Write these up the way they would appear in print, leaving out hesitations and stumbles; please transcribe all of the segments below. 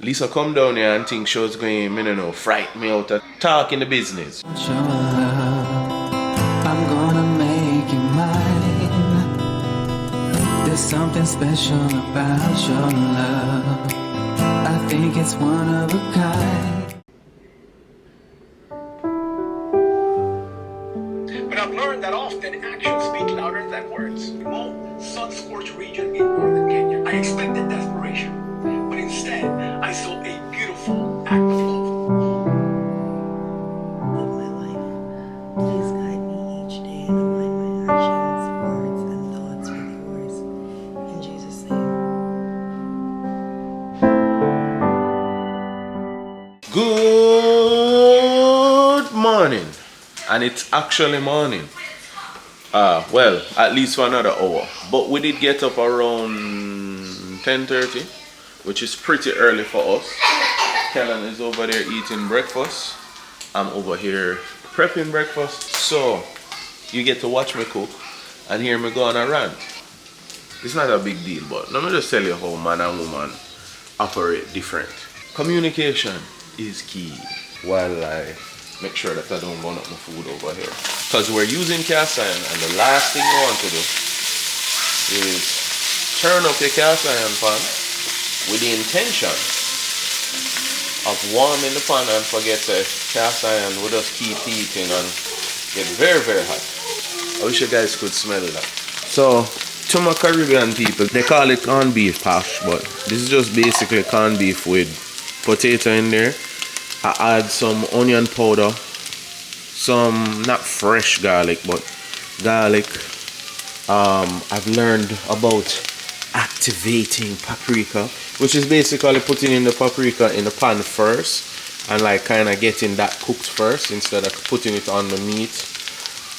Lisa come down here and think she was going, I don't know, frighten me out of talking the business. Your love, I'm gonna make you mine. There's something special about your love. I think it's one of a kind. But I've learned that often actions speak louder than words. Remote, sun-scorched region in northern Kenya. I expected desperation, but instead, I saw a beautiful act of love. Of my life, please guide me each day and align my actions, words, and thoughts with yours. In Jesus' name. Good morning. And it's actually morning. Well, at least for another hour. But we did get up around 10:30, which is pretty early for us. Kellan is over there eating breakfast. I'm over here prepping breakfast. So you get to watch me cook and hear me go on a rant. It's not a big deal, but let me just tell you how man and woman operate different. Communication is key while I make sure that I don't burn up my food over here. Because we're using cast iron, and the last thing you want to do is turn up your cast iron pan with the intention of warming the pan and forget that cast iron will just keep heating and get very, very hot. I wish you guys could smell that. So, to my Caribbean people, they call it corned beef hash, but this is just basically corned beef with potato in there. I add some onion powder, some not fresh garlic, but garlic. I've learned about activating paprika, which is basically putting in the paprika in the pan first and like kind of getting that cooked first instead of putting it on the meat.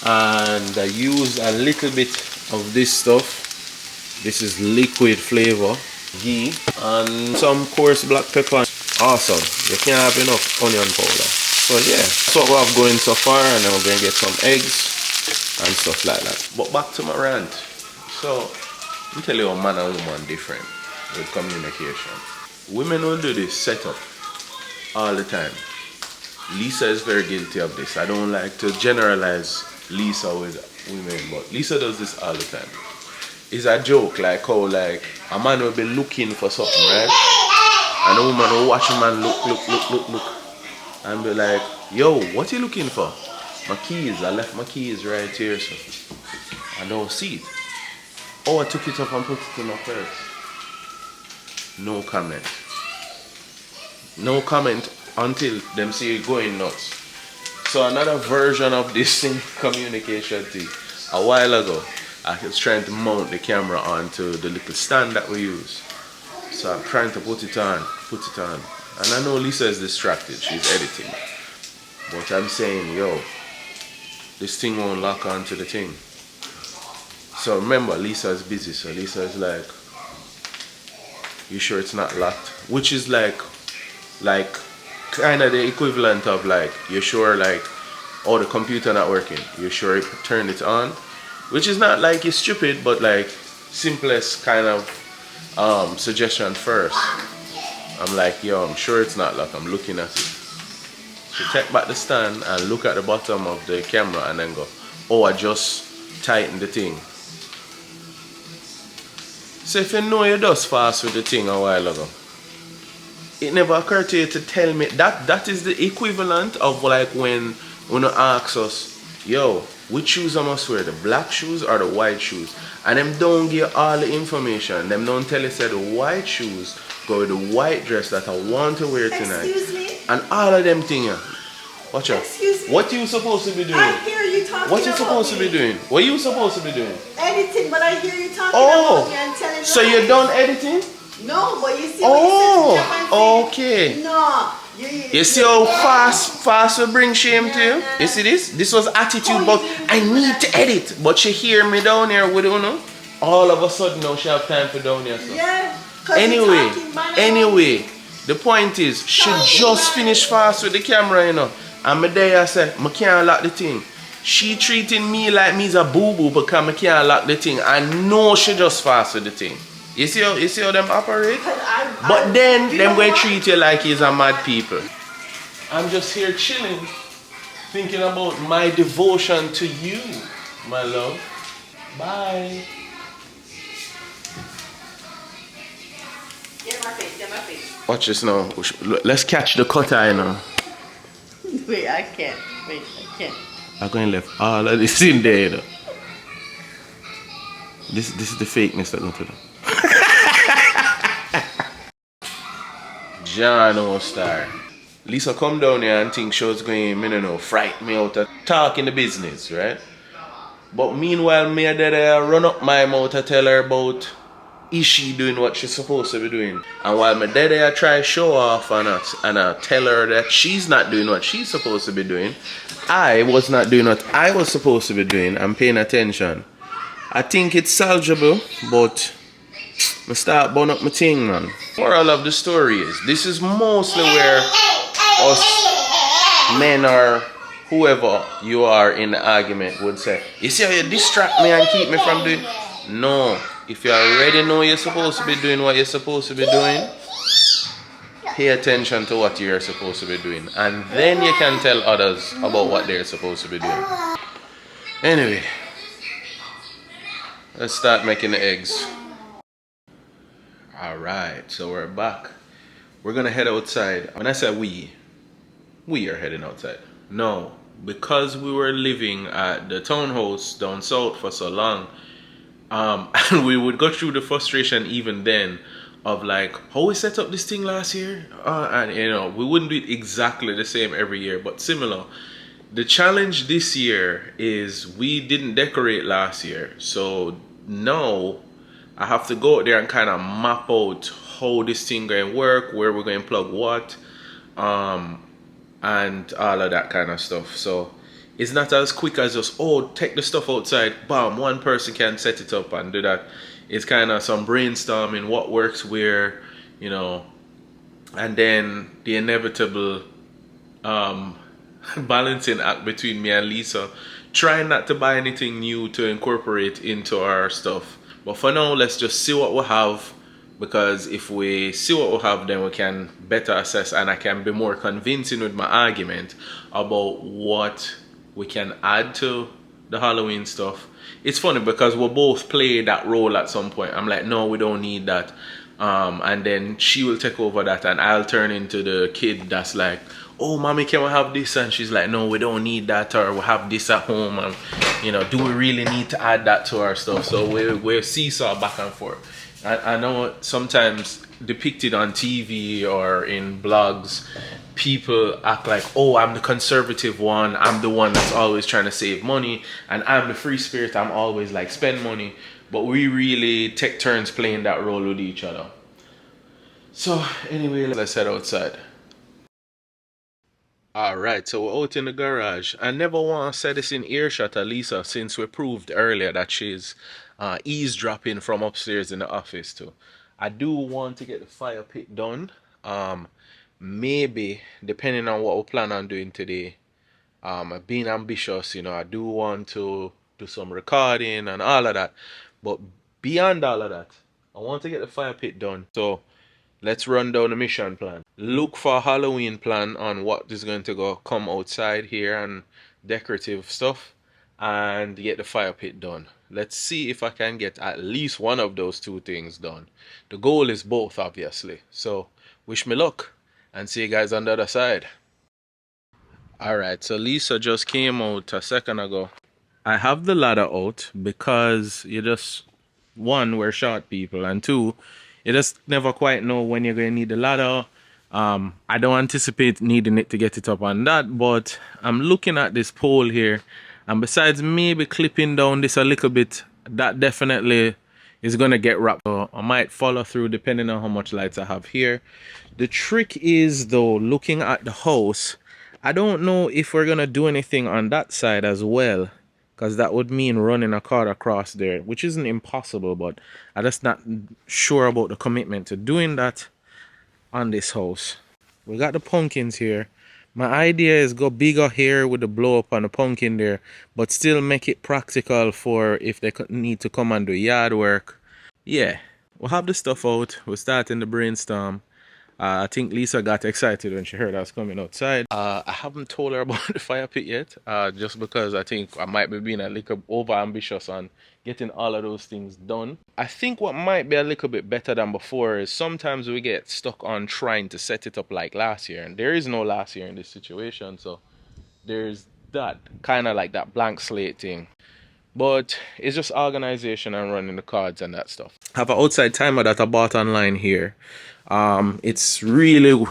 And I use a little bit of this stuff. This is liquid flavor, ghee, and some coarse black pepper. Awesome. You can't have enough onion powder. So yeah, that's what we have going so far, and then we're going to get some eggs and stuff like that. But back to my rant. So, let me tell you how man and woman different with communication. Women will do this setup all the time. Lisa is very guilty of this. I don't like to generalize Lisa with women, but Lisa does this all the time. It's a joke, like how like a man will be looking for something, right? And a woman will watch a man look, and be like, yo, what you looking for? My keys, I left my keys right here, so I don't see it. Oh, I took it up and put it in my purse. No comment. No comment until them see you going nuts. So another version of this thing, communication thing. A while ago, I was trying to mount the camera onto the little stand that we use. So I'm trying to put it on. And I know Lisa is distracted, she's editing. But I'm saying, yo, this thing won't lock onto the thing. So remember, Lisa is busy, so Lisa is like, you sure it's not locked? Which is like kind of the equivalent of like, you sure like, oh, the computer not working, you sure you turned it on? Which is not like you're stupid, but like simplest kind of suggestion first. I'm like, yo, I'm sure it's not locked, I'm looking at it. So take back the stand and look at the bottom of the camera and then go, oh, I just tightened the thing. So if you know you just fast with the thing a while ago, it never occurred to you to tell me that is the equivalent of like when you ask us, yo, which shoes I must wear, the black shoes or the white shoes? And them don't give all the information. Them don't tell you say the white shoes go with the white dress that I want to wear tonight. Excuse me? And all of them things. Watch out. Excuse me? What you supposed to be doing? I hear you talking What you about supposed to me. be doing? What you supposed to be doing? Editing, but I hear you talking Oh, about me and telling so lies. you're done editing? No, but you see Oh, what you said. okay. No. You see how fast will bring shame to you? You see this? This was attitude, but I need to edit. But she hear me down here with you know. All of a sudden now she have time for down here. So. Yeah. Anyway, the point is she just finished fast with the camera, you know. And me there I said, I can't lock the thing. She treating me like me's a boo-boo because I can't lock the thing. I know she just fast with the thing. You see how them operate? But then them going to treat you like he's a mad people. I'm just here chilling, thinking about my devotion to you, my love. Bye. Get my face. Watch this now. Let's catch the cut eye now. Wait, I can't. I'm going to left all of this in there. You know. This is the fakeness that I'm going to do. John Star. Lisa come down here and think she was going, I don't know, fright me out of talking the business, right? But meanwhile, me and Dada run up my mouth to tell her about is she doing what she's supposed to be doing. And while my Dada try show off and I tell her that she's not doing what she's supposed to be doing, I was not doing what I was supposed to be doing. I'm paying attention. I think it's salvageable, but I start burn up my thing, man. Moral of the story is, this is mostly where us men or whoever you are in the argument would say, you see how you distract me and keep me from doing? No. If you already know you're supposed to be doing what you're supposed to be doing, pay attention to what you're supposed to be doing. And then you can tell others about what they're supposed to be doing. Anyway, let's start making the eggs. Alright, so we're back. We're gonna head outside. When I say we are heading outside. No, because we were living at the townhouse down south for so long, and we would go through the frustration even then of like, how we set up this thing last year? And you know, we wouldn't do it exactly the same every year, but similar. The challenge this year is we didn't decorate last year, so now I have to go out there and kind of map out how this thing going to work, where we're going to plug what, and all of that kind of stuff. So it's not as quick as just, oh, take the stuff outside, bam, one person can set it up and do that. It's kind of some brainstorming, what works where, you know, and then the inevitable balancing act between me and Lisa, trying not to buy anything new to incorporate into our stuff. But for now, let's just see what we have, because if we see what we have, then we can better assess and I can be more convincing with my argument about what we can add to the Halloween stuff. It's funny because we both play that role at some point. I'm like, no, we don't need that. And then she will take over that and I'll turn into the kid that's like, oh, mommy, can we have this? And she's like, no, we don't need that, or we have this at home. And, you know, do we really need to add that to our stuff? So we're seesaw back and forth. I know sometimes depicted on TV or in blogs, people act like, oh, I'm the conservative one. I'm the one that's always trying to save money. And I'm the free spirit. I'm always like, spend money. But we really take turns playing that role with each other. So anyway, let's head outside. Alright, so we're out in the garage. I never want to say this in earshot of Lisa, since we proved earlier that she's eavesdropping from upstairs in the office too. I do want to get the fire pit done. Maybe, depending on what we plan on doing today, being ambitious, you know, I do want to do some recording and all of that. But beyond all of that, I want to get the fire pit done. So let's run down the mission plan. Look for a Halloween plan on what is going to come outside here and decorative stuff, and get the fire pit done. Let's see if I can get at least one of those two things done. The goal is both, obviously. So wish me luck and see you guys on the other side. Alright, so Lisa just came out a second ago. I have the ladder out because one, we're short people, and two, you just never quite know when you're going to need the ladder. I don't anticipate needing it to get it up on that, but I'm looking at this pole here, and besides maybe clipping down this a little bit, that definitely is going to get wrapped. So I might follow through depending on how much lights I have here. The trick is, though, looking at the house, I don't know if we're going to do anything on that side as well, because that would mean running a cord across there, which isn't impossible, but I'm just not sure about the commitment to doing that on this house. We got the pumpkins here. My idea is go bigger here with the blow up on the pumpkin there, but still make it practical for if they need to come and do yard work. Yeah, We'll have the stuff out. We're starting the brainstorm. I think Lisa got excited when she heard I was coming outside. I haven't told her about the fire pit yet, just because I think I might be being a little over ambitious on getting all of those things done. I think what might be a little bit better than before is sometimes we get stuck on trying to set it up like last year, and there is no last year in this situation, so there's that kind of like that blank slate thing. But it's just organization and running the cards and that stuff. I have an outside timer that I bought online here. It's really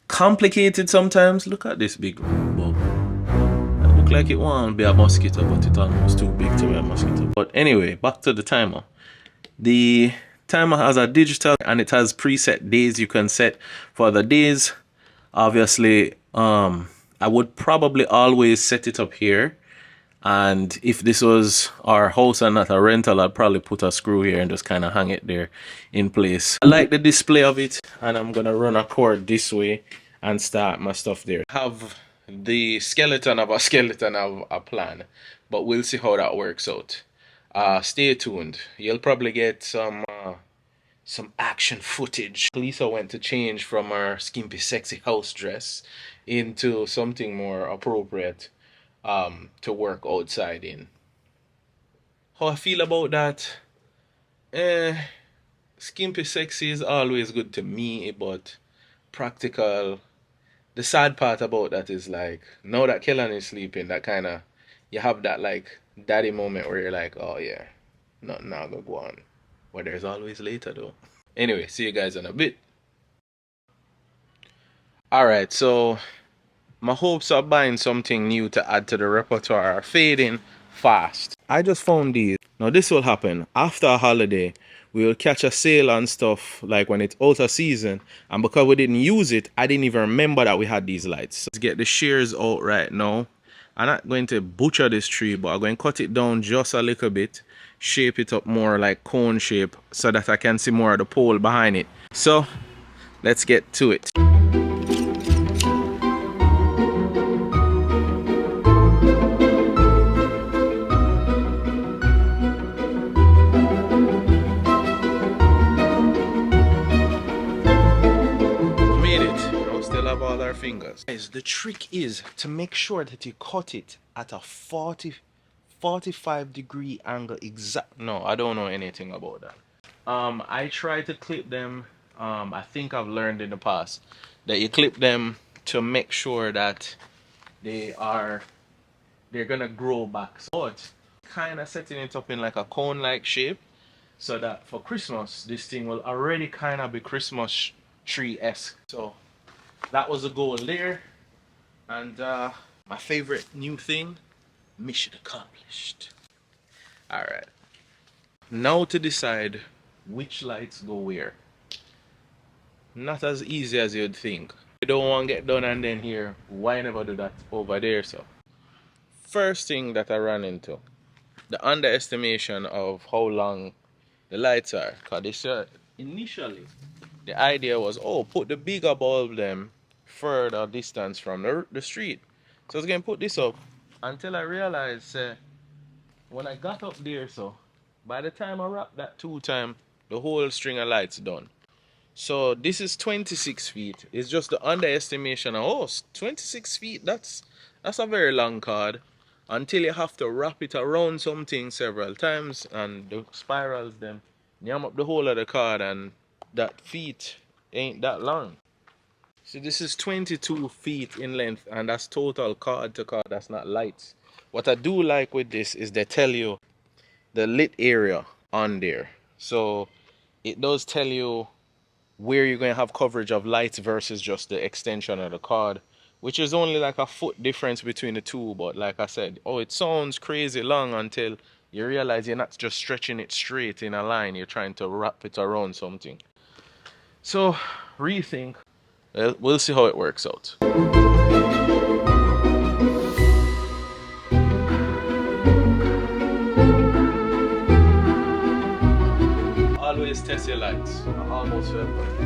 complicated sometimes. Look at this big bug. It look like it won't be a mosquito, but it's almost too big to be a mosquito. But anyway, back to the timer. The timer has a digital and it has preset days you can set for the days. Obviously, I would probably always set it up here. And if this was our house and not a rental, I'd probably put a screw here and just kind of hang it there in place. I like the display of it, and I'm going to run a cord this way and start my stuff there. I have the skeleton of a plan, but we'll see how that works out. Stay tuned. You'll probably get some action footage. Lisa went to change from her skimpy sexy house dress into something more appropriate to work outside in. How I feel about that? Skimpy sexy is always good to me, but practical. The sad part about that is like, now that Kellan is sleeping, that kind of, you have that like daddy moment where you're like, oh yeah, nothing now gonna go on. But there's always later though. Anyway, see you guys in a bit. Alright, so my hopes of buying something new to add to the repertoire are fading fast. I just found these. Now this will happen after a holiday. We will catch a sale on stuff like when it's out of season. And because we didn't use it, I didn't even remember that we had these lights. Let's get the shears out right now. I'm not going to butcher this tree, but I'm going to cut it down just a little bit. Shape it up more like cone shape so that I can see more of the pole behind it. So let's get to it. All our fingers. Guys, the trick is to make sure that you cut it at a 45-degree angle exact. No, I don't know anything about that. I try to clip them. I think I've learned in the past that you clip them to make sure that they're gonna grow back. But kind of setting it up in like a cone-like shape so that for Christmas this thing will already kind of be Christmas tree-esque. So that was a goal there, and my favorite new thing, mission accomplished. Alright, now to decide which lights go where. Not as easy as you'd think. You don't want to get done and then here, why never do that over there? So first thing that I ran into, the underestimation of how long the lights are. Because initially the idea was, oh, put the bigger bulb them further distance from the street. So I was going to put this up until I realized when I got up there, so by the time I wrapped that 2 times, the whole string of lights done. So this is 26 feet. It's just the underestimation of, oh, 26 feet, that's a very long cord. Until you have to wrap it around something several times and the spirals them, yam up the whole of the cord, and that feet ain't that long. So this is 22 feet in length, and that's total cord to cord, that's not lights. What I do like with this is they tell you the lit area on there. So it does tell you where you're going to have coverage of lights versus just the extension of the cord, which is only like a foot difference between the two. But like I said, oh, it sounds crazy long until you realize you're not just stretching it straight in a line, you're trying to wrap it around something. So rethink. Well, we'll see how it works out. Always test your lights. I almost fell for it.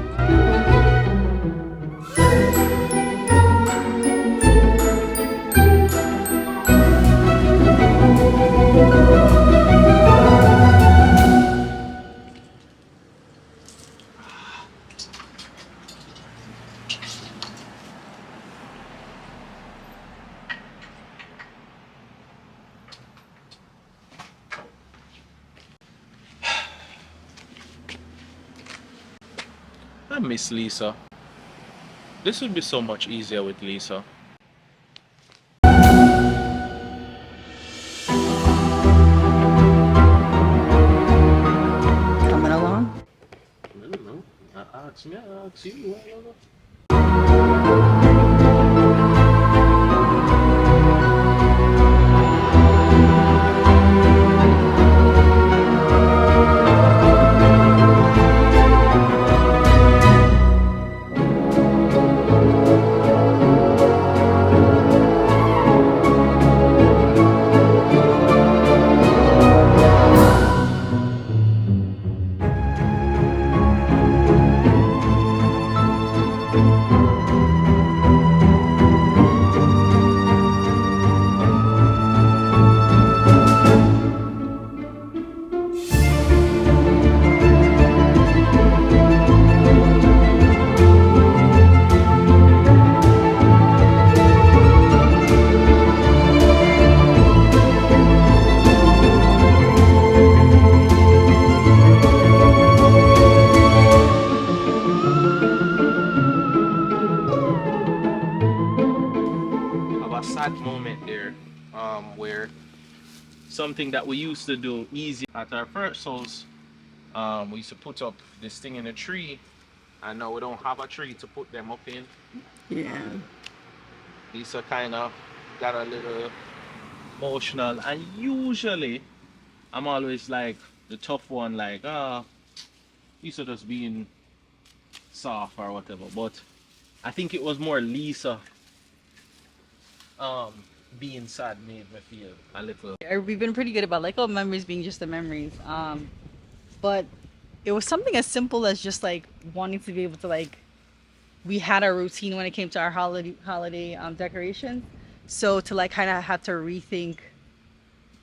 I miss Lisa. This would be so much easier with Lisa. Coming along? I don't know. I asked me, I asked you. I don't know. A sad moment there, where something that we used to do easy at our first house, we used to put up this thing in a tree, and now we don't have a tree to put them up in. Yeah. Lisa kind of got a little emotional, and usually I'm always like the tough one, like Lisa just being soft or whatever. But I think it was more Lisa being sad made me feel a little. We've been pretty good about like, oh, memories being just the memories. But it was something as simple as just like wanting to be able to like, we had our routine when it came to our holiday decoration. So to like kind of have to rethink,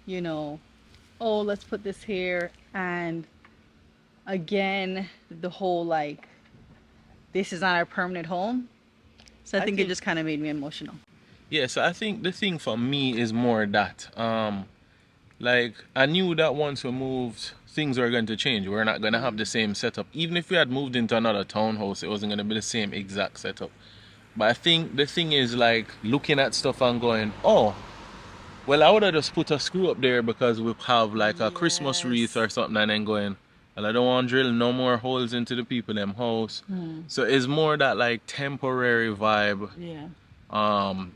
you know, oh, let's put this here, and again the whole like, this is not our permanent home. So I think it just kind of made me emotional. Yeah, so I think the thing for me is more that like I knew that once we moved, things were going to change. We're not going to have the same setup. Even if we had moved into another townhouse, it wasn't going to be the same exact setup. But I think the thing is like looking at stuff and going, oh, well, I would have just put a screw up there because we have like a Christmas wreath or something, and then going, well, I don't want to drill no more holes into the people them house. So it's more that like temporary vibe. Yeah.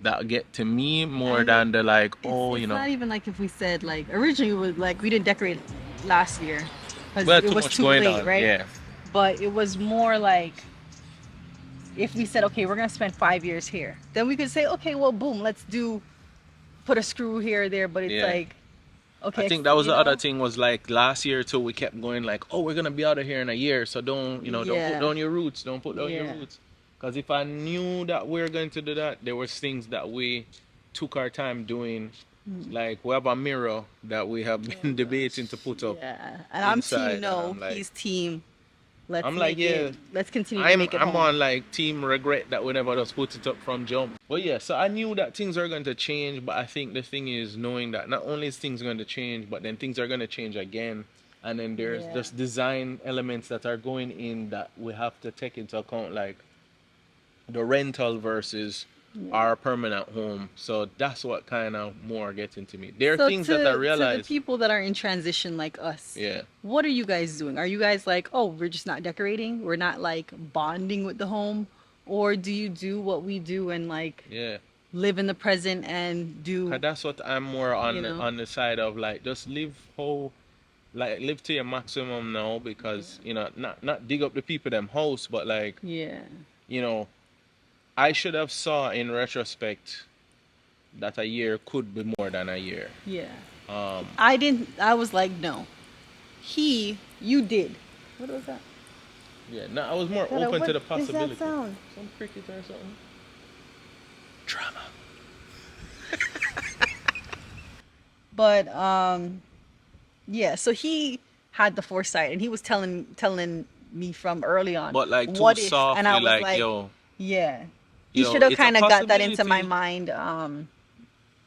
That get to me more than the like, oh, it's you know. not even like if we said like originally we would like we didn't decorate last year because Well, it was much too going late, on, right? yeah. But it was more like if we said, okay, we're gonna spend 5 years here, then we could say, okay, well, boom, let's put a screw here or there. But it's Yeah. like, okay, I think that was you the know? other thing was like last year too, we kept going like, oh, we're gonna be out of here in a year, so don't Yeah. put down your roots, don't put down your Yeah. roots. Because if I knew that we were going to do that, there was things that we took our time doing. Like we have a mirror that we have been debating to put up. Yeah, and I'm inside, team no, and I'm like- he's team. Let's I'm like, make it. yeah, Let's continue to make it I'm home. on like team regret that we never just put it up from jump. But yeah, so I knew that things are going to change, but I think the thing is knowing that not only is things going to change, but then things are going to change again. And then there's Yeah. just design elements that are going in that we have to take into account, like the rental versus our permanent home. So that's what kind of more gets into me. There are So things that I to realize. the people that are in transition like us, Yeah. what are you guys doing? Are you guys like, oh, we're just not decorating? We're not like bonding with the home? Or do you do what we do and like Yeah. live in the present and do? 'Cause that's what I'm more on You know? on the side of, like, just live live to your maximum now, because you know, not dig up the people them house, but like, Yeah. you know, I should have saw in retrospect that a year could be more than a year. Yeah. Um, I didn't. I was like, no. You did. What was that? yeah, no, I was more Dada, open to the what is that possibility. sound? Some cricket or something. Drama. But yeah. So he had the foresight, and he was telling me from early on. But like too what if? softly, And I was like, yo. yeah. He Yo, should have it's a kind of got that into my possibility. mind.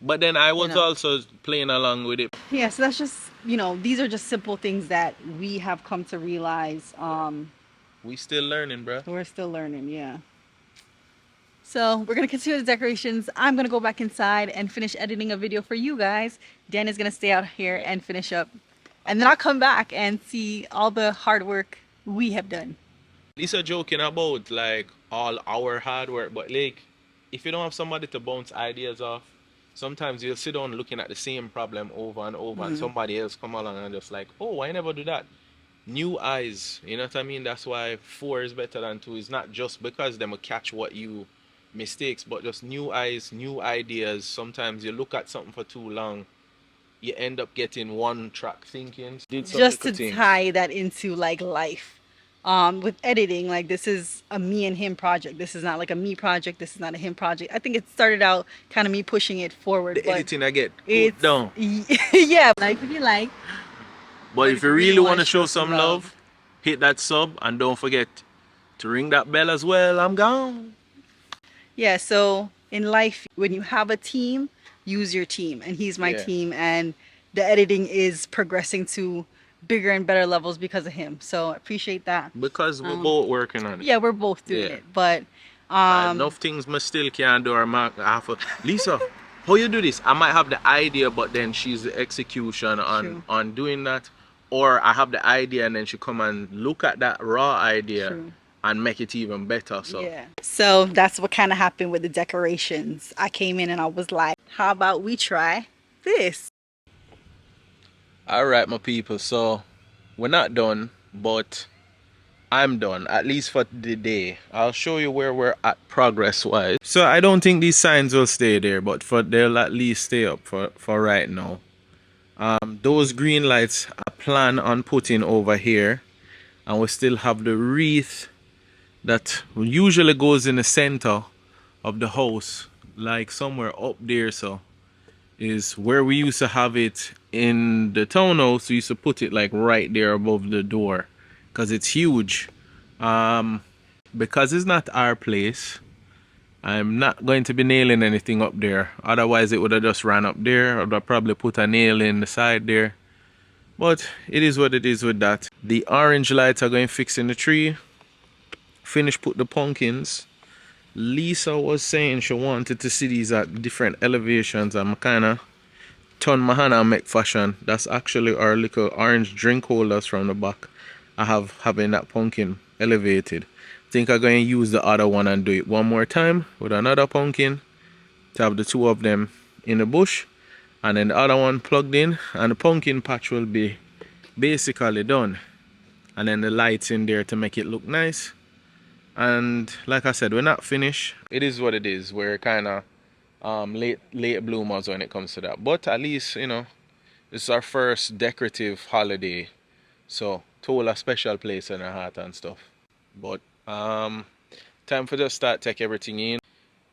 But then I was know. also playing along with it. Yeah. So that's just, these are just simple things that we have come to realize. We still learning, bro. We're still learning, yeah. So we're gonna continue the decorations. I'm gonna go back inside and finish editing a video for you guys. Dan is gonna stay out here and finish up. And then I'll come back and see all the hard work we have done. Lisa joking about like all our hard work, but like if you don't have somebody to bounce ideas off, sometimes you'll sit down looking at the same problem over and over, and somebody else come along and just like, oh, why never do that? New eyes, you know what I mean? That's why 4 is better than 2. It's not just because them will catch what you mistakes, but just new eyes, new ideas. Sometimes you look at something for too long, you end up getting one track thinking. Just to tie that into like life. With editing, like this is a me and him project. This is not like a me project. This is not a him project. I think it started out kind of me pushing it forward. The editing I get it's down. Yeah, like if you like. But if you really want to show some love, hit that sub and don't forget to ring that bell as well. I'm gone. Yeah, so in life, when you have a team, use your team. And he's my team, and the editing is progressing to bigger and better levels because of him. So I appreciate that. Because we're both working on it. Yeah, we're both doing it. But enough things I still can't do. Lisa, how you do this? I might have the idea, but then she's the execution on doing that. Or I have the idea and then she come and look at that raw idea and make it even better. So that's what kind of happened with the decorations. I came in and I was like, how about we try this? All right, my people. So we're not done, but I'm done, at least for the day. I'll show you where we're at progress wise. So I don't think these signs will stay there, but they'll at least stay up for right now. Those green lights I plan on putting over here, and we still have the wreath that usually goes in the center of the house, like somewhere up there. So is where we used to have it in the townhouse. We used to put it like right there above the door because it's huge. Because it's not our place, I'm not going to be nailing anything up there. Otherwise it would have just ran up there. I'd probably put a nail in the side there. But it is what it is with that. The orange lights are going to fix in the tree. Finish put the pumpkins. Lisa was saying she wanted to see these at different elevations. I'm kind of turn my hand and make fashion. That's actually our little orange drink holders from the back. I have having that pumpkin elevated. I think I'm going to use the other one and do it one more time with another pumpkin to have the two of them in the bush, and then the other one plugged in, and the pumpkin patch will be basically done, and then the lights in there to make it look nice. And like I said, we're not finished. It is what it is. We're kind of late bloomers when it comes to that, but at least, you know, it's our first decorative holiday, so to hold a special place in our heart and stuff. But time for just start take everything in.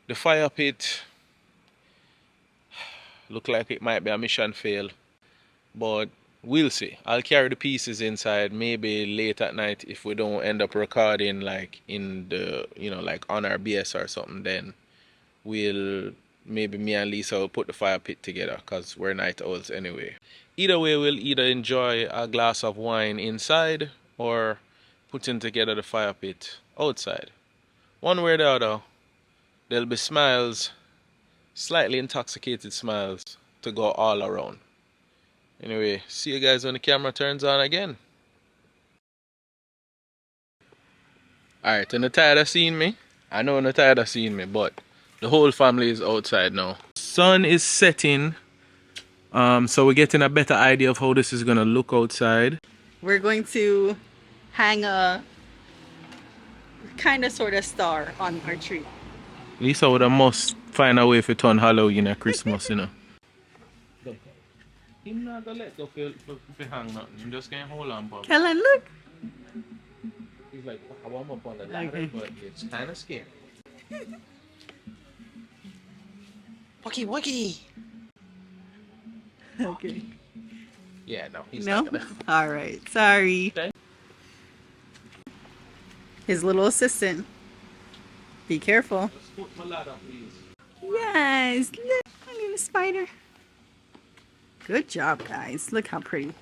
The fire pit look like it might be a mission fail, but we'll see. I'll carry the pieces inside maybe late at night if we don't end up recording like in the, you know, like on our BS or something. Then we'll, maybe me and Lisa will put the fire pit together because we're night owls anyway. Either way, we'll either enjoy a glass of wine inside or putting together the fire pit outside. One way or the other, there'll be smiles, slightly intoxicated smiles to go all around. Anyway, see you guys when the camera turns on again. Alright, and you're tired of seeing me? I know you're tired of seeing me, but the whole family is outside now. Sun is setting, so we're getting a better idea of how this is gonna look outside. We're going to hang a kind of sort of star on our tree. Lisa would have must find a way to turn Halloween at Christmas, you know. He's not gonna let go for hang nothing. He's just gonna hold on, Bob. Kellan, look. He's like, I want up on the ladder, but it's kind of scary. Wookie, wookie. Okay. Yeah, no, he's No? not gonna. All right, sorry. Okay. His little assistant. Be careful. Just put my ladder, please. Yes, look, a little spider. Good job, guys. Look how pretty.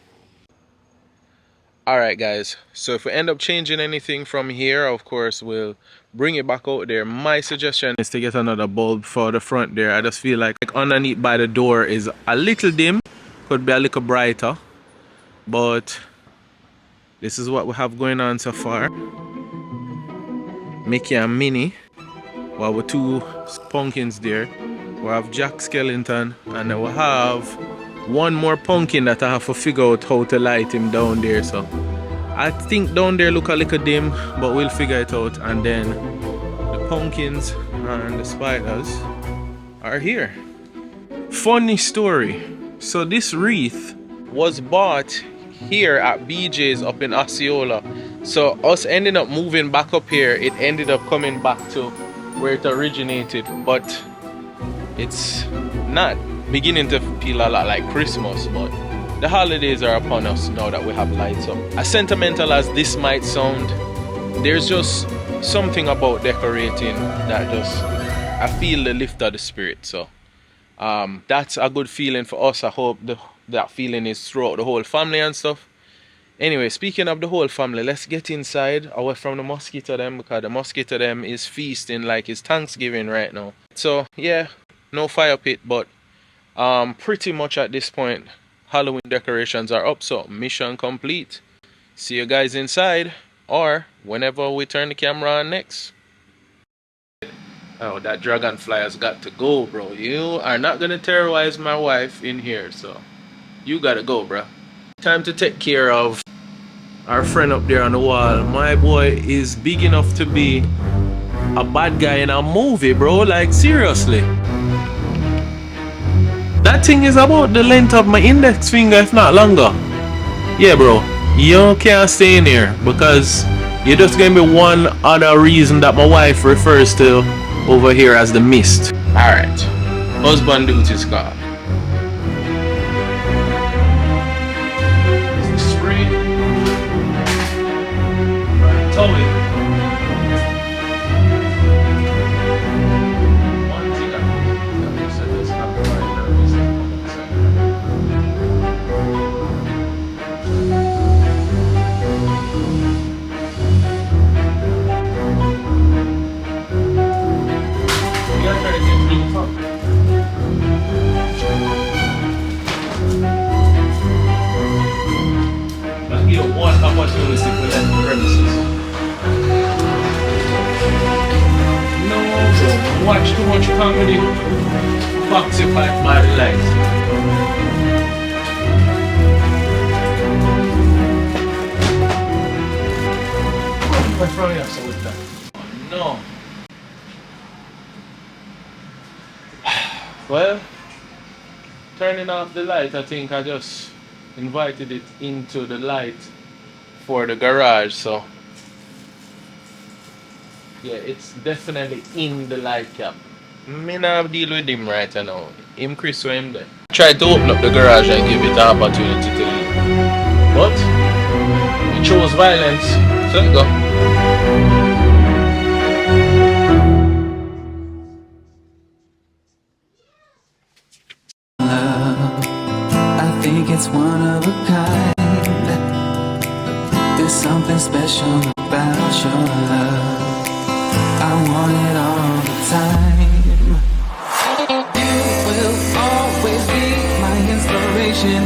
Alright guys, so if we end up changing anything from here, of course we'll bring it back out there. My suggestion is to get another bulb for the front there. I just feel like underneath by the door is a little dim, could be a little brighter, but this is what we have going on so far. Mickey and Minnie, well, with two pumpkins there. We have Jack Skellington, and then we have one more pumpkin that I have to figure out how to light him down there. So I think down there look a little dim, but we'll figure it out. And then the pumpkins and the spiders are here. Funny story. So this wreath was bought here at BJ's up in Osceola. So us ending up moving back up here, it ended up coming back to where it originated, but it's not beginning to feel a lot like Christmas. But the holidays are upon us now that we have lights up. As sentimental as this might sound, there's just something about decorating that just, I feel the lift of the spirit. So that's a good feeling for us. I hope that feeling is throughout the whole family and stuff. Anyway, speaking of the whole family, let's get inside away from the mosquito them, because the mosquito them is feasting like it's Thanksgiving right now. So yeah, no fire pit, but pretty much at this point Halloween decorations are up, so mission complete. See you guys inside or whenever we turn the camera on next. Oh, that dragonfly has got to go, bro. You are not gonna terrorize my wife in here, so you gotta go, bro. Time to take care of our friend up there on the wall. My boy is big enough to be a bad guy in a movie, bro. Like, seriously. That thing is about the length of my index finger, if not longer. Yeah, bro. You can't stay in here because you're just gonna be one other reason that my wife refers to over here as the mist. Alright. Husband duty's called. Watch too much comedy, foxified by the lights. What's wrong here? So with that? Oh, no. Well, turning off the light, I think I just invited it into the light for the garage, so yeah, it's definitely in the light cap. Me not deal with him right now. Him Chris or him there. Tried to open up the garage and give it an opportunity to leave, but he chose violence, so there you go. I think it's one of a kind. There's something special about your love. I want it all the time. You will always be my inspiration.